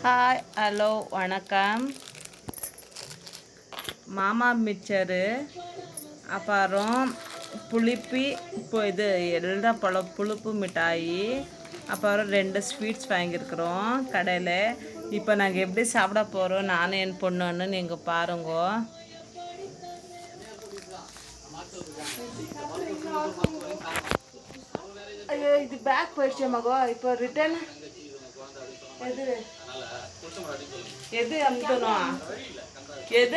Hi hello வணக்கம். மாமா mixture, அப்புறம் புளிப்பி இது எல்லா பழம் புளிப்பு மிட்டாயி, அப்புறம் 2 ஸ்வீட்ஸ் வாங்கியிருக்கிறோம் கடையில். இப்போ நாங்கள் எப்படி சாப்பிட போகிறோம் நானும் என் பொண்ணுன்னு நீங்கள் பாருங்க. ஐயோ இது பேக் போயிடுச்சு மகோ. இப்போ ரிட்டர்ன் ಎದು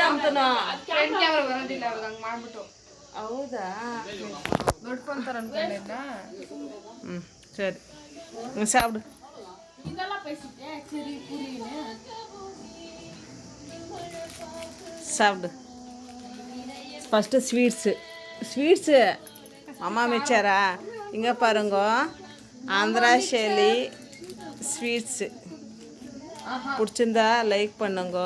ಅಮ್ತನೋ ಹೌದಾ ನೋಡ್ಕೊಂತಾರ ಅನ್ಕೊಂಡಿದ್ದ. ಸರಿ ಸಾப்பிಡು. சாப்பிடு. ஃபஸ்ட்டு ஸ்வீட்ஸு அம்மா மிச்சாரா இங்கே பாருங்க. ஆந்திரா ஷெலி ஸ்வீட்ஸு பிடிச்சிருந்தா லைக் பண்ணுங்க.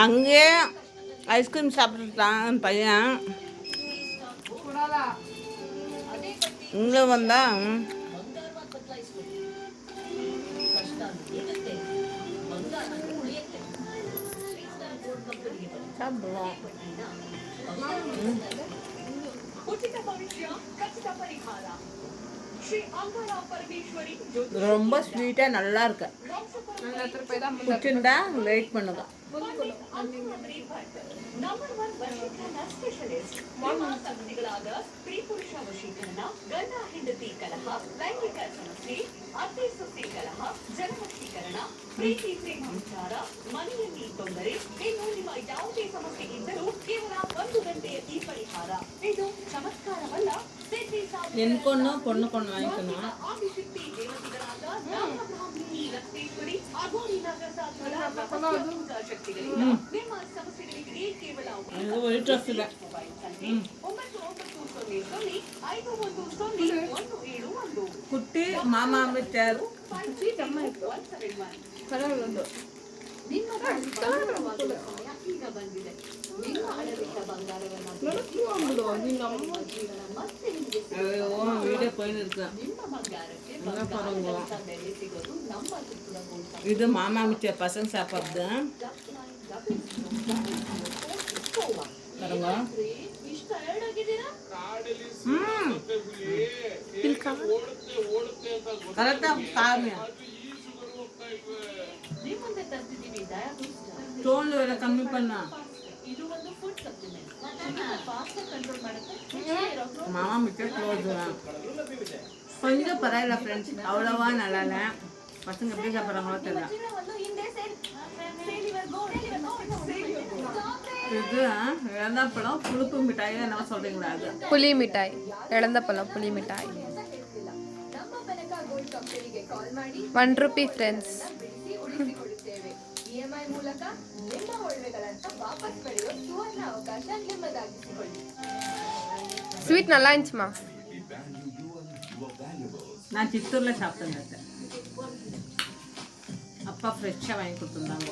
அங்கே ஐஸ்கிரீம் சாப்பிட்டுட்டான் பையன். இங்கே வந்தா சாப்பிடுவோம். ரொம்ப ஸ்வீட்டாக நல்லா இருக்கு. பிடிச்சிருந்தா லைக் பண்ணுங்க. ಪ್ರೀತಿ ಪ್ರೇಮ ವಿಚಾರ ಮನೆಯಲ್ಲಿ ತೊಂದರೆ ಇನ್ನು ನಿಮ್ಮ ಯಾವುದೇ ಸಮಸ್ಯೆ ಇದ್ದರೂ ಕೇವಲ 1 ಗಂಟೆಯ ಈ ಪರಿಹಾರ. ಇದು ಚಮತ್ಕಾರವಲ್ಲ, ಎನ್ಕೊಂಡು ಪೊಣ್ಣು ಕೊಂಡು ವಾங்கிக்கணும். ಆದಿಶಕ್ತಿ ದೇವತೆಗಳಾದ ನಾಗಬ್ರಾಹ್ಮಣಿ ಲಕ್ಷ್ಮೇಶ್ವರಿ ಅಘೋರಿ ನಾಗಸಾಧುಗಳ ಶಕ್ತಿಗಳಿಂದ ನಿಮ್ಮ ಸಮಸ್ಯೆಗಳಿಗೆ ಕೇವಲ 99005101771. ಕುಟ್ಟಿ ಮಾಮಾ ಮಿಚ್ಚರ್ ನಿಮ್ಮ ಈಗ ಬಂದಿದೆ. ನಿಮ್ಮ ಅಡವಿಟ್ಟ ಬಂಗಾರವನ್ನು வீடியோ போயின்னு இருக்கு. இது மாமா மிச்சர் பசங்க சாப்பிட்றது பாருங்க. கரெக்டா காமியா தோல் வேற கம்மி பண்ணா. மாமா மிச்சர் க்ளோஸ் கொஞ்சம் பரவாயில்ல ஃப்ரெண்ட்ஸ், அவ்வளோவா நல்லா இல்லை. பசங்க எப்படி சாப்பிட்றாங்களோ தெரியல. இது இழந்தப்பழம் புளிப்பு மிட்டாய் என்ன சொல்றீங்களா? அது புளி மிட்டாய், இழந்தப்பழம் புளி மிட்டாய். 1 ರೂಪಿ ಫ್ರೆಂಡ್ಸ್. ಇಎಂಐ ಮೂಲಕ ನಿಮ್ಮ ಒಡವೆಗಳನ್ನು ವಾಪಸ್ ಪಡೆಯುವ ಸುವರ್ಣ ಅವಕಾಶ ನಿಮ್ಮದಾಗಿಸಿಕೊಳ್ಳಿ. ஸ்வீட் நல்லா இருந்துச்சுமா. நான் சித்தூரில் சாப்பிட்டேன். அப்பா ஃப்ரெஷ்ஷாக வாங்கி கொடுத்துருந்தாங்க.